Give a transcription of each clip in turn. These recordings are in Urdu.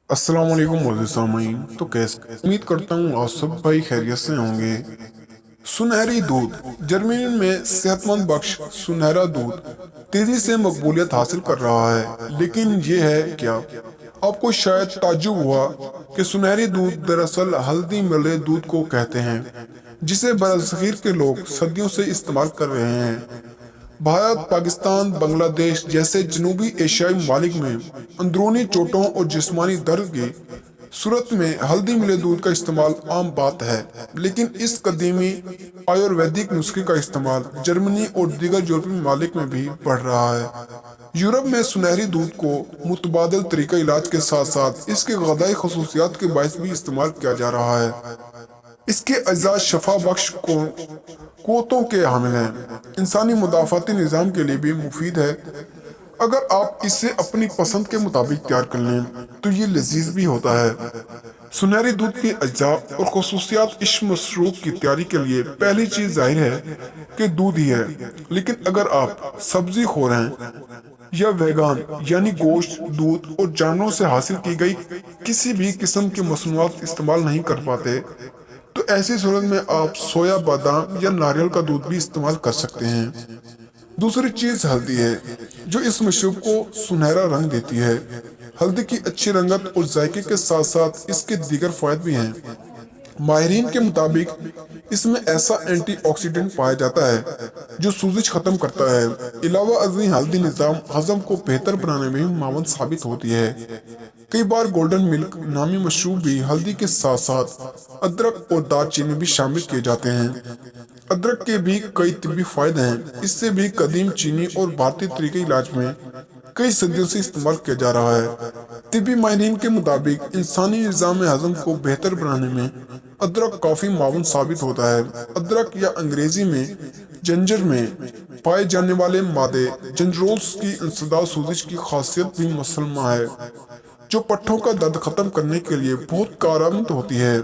السلام علیکم معزز سامعین، تو کیسے امید کرتا ہوں آپ سب بھائی خیریت سے ہوں گے۔ سنہری دودھ جرمنی میں صحت مند بخش سنہرا دودھ تیزی سے مقبولیت حاصل کر رہا ہے، لیکن یہ ہے کیا؟ آپ کو شاید تعجب ہوا کہ سنہری دودھ دراصل ہلدی ملے دودھ کو کہتے ہیں، جسے برصغیر کے لوگ صدیوں سے استعمال کر رہے ہیں۔ بھارت، پاکستان، بنگلہ دیش جیسے جنوبی ایشیائی ممالک میں اندرونی چوٹوں اور جسمانی درد کی صورت میں ہلدی ملے دودھ کا استعمال عام بات ہے، لیکن اس قدیمی آیورویدک نسخے کا استعمال جرمنی اور دیگر یورپی ممالک میں بھی بڑھ رہا ہے۔ یورپ میں سنہری دودھ کو متبادل طریقہ علاج کے ساتھ ساتھ اس کے غذائی خصوصیات کے باعث بھی استعمال کیا جا رہا ہے۔ اس کے اجزاء شفا بخش قوتوں کے حامل ہیں، انسانی مدافعتی نظام کے لیے بھی مفید ہے۔ اگر آپ اسے اپنی پسند کے مطابق تیار کر لیں تو یہ لذیذ بھی ہوتا ہے۔ سنہری دودھ کے اجزاء اور خصوصیات اس مشروب کی تیاری کے لیے پہلی چیز ظاہر ہے کہ دودھ ہی ہے، لیکن اگر آپ سبزی خور ہیں یا ویگان یعنی گوشت، دودھ اور جانوروں سے حاصل کی گئی کسی بھی قسم کی مصنوعات استعمال نہیں کر پاتے تو ایسی صورت میں آپ سویا، بادام یا ناریل کا دودھ بھی استعمال کر سکتے ہیں۔ دوسری چیز ہلدی ہے، جو اس مشروب کو سنہرا رنگ دیتی ہے۔ ہلدی کی اچھی رنگت اور ذائقے کے ساتھ ساتھ اس کے دیگر فوائد بھی ہیں۔ ماہرین کے مطابق اس میں ایسا اینٹی آکسیڈنٹ پایا جاتا ہے جو سوزش ختم کرتا ہے۔ علاوہ ازیں ہلدی نظام ہضم کو بہتر بنانے میں معاون ثابت ہوتی ہے۔ کئی بار گولڈن ملک نامی مشروب بھی ہلدی کے ساتھ ساتھ ادرک اور دار چینی بھی شامل کیے جاتے ہیں۔ ادرک کے بھی کئی طبی فوائد ہیں، اس سے بھی قدیم چینی اور بھارتی طریقہ علاج میں کئی صدیوں سے استعمال کیا جا رہا ہے۔ طبی ماہرین کے مطابق انسانی نظام ہضم کو بہتر بنانے میں ادرک کافی معاون ثابت ہوتا ہے۔ ادرک یا انگریزی میں جنجر میں پائے جانے والے مادے جنجرولز کی انسداد سوزش کی خاصیت بھی مسلمہ ہے، جو پٹھوں کا درد ختم کرنے کے لیے بہت کارآمد ہوتی ہے۔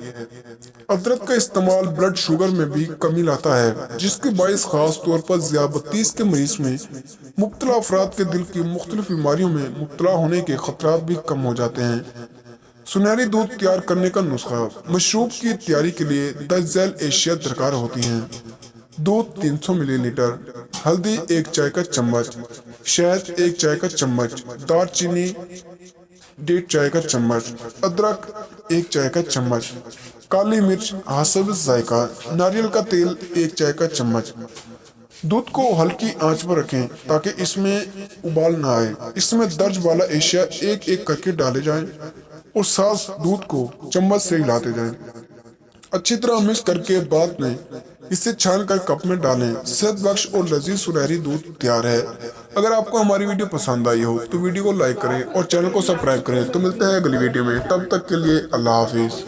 ادرک کا استعمال بلڈ شوگر میں بھی کمی لاتا ہے، جس کے باعث خاص طور پر ذیابیطس کے مریض میں مبتلا افراد کے دل کی مختلف بیماریوں میں مبتلا ہونے کے خطرات بھی کم ہو جاتے ہیں۔ سنہری دودھ تیار کرنے کا نسخہ۔ مشروب کی تیاری کے لیے درج ذیل اشیاء درکار ہوتی ہیں: دودھ 300 ملی لیٹر، ہلدی 1 چائے کا چمچ، شہد 1 چائے کا چمچ، دار چینی 1.5 چائے کا چمچ، ادرک 1 چائے کا چمچ، کالی مرچ حسب ذائقہ، ناریل کا تیل 1 چائے کا چمچ۔ دودھ کو ہلکی آنچ پر رکھیں تاکہ اس میں ابال نہ آئے۔ اس میں درج والا اشیاء ایک ایک کر کے ڈالے جائیں اور ساتھ دودھ کو چمچ سے ہلاتے جائیں۔ اچھی طرح مکس کر کے بعد میں اسے چھان کر کپ میں ڈالیں۔ صحت بخش اور لذیذ سنہری دودھ تیار ہے۔ اگر آپ کو ہماری ویڈیو پسند آئی ہو تو ویڈیو کو لائک کریں اور چینل کو سبسکرائب کریں۔ تو ملتے ہیں اگلی ویڈیو میں، تب تک کے لیے اللہ حافظ۔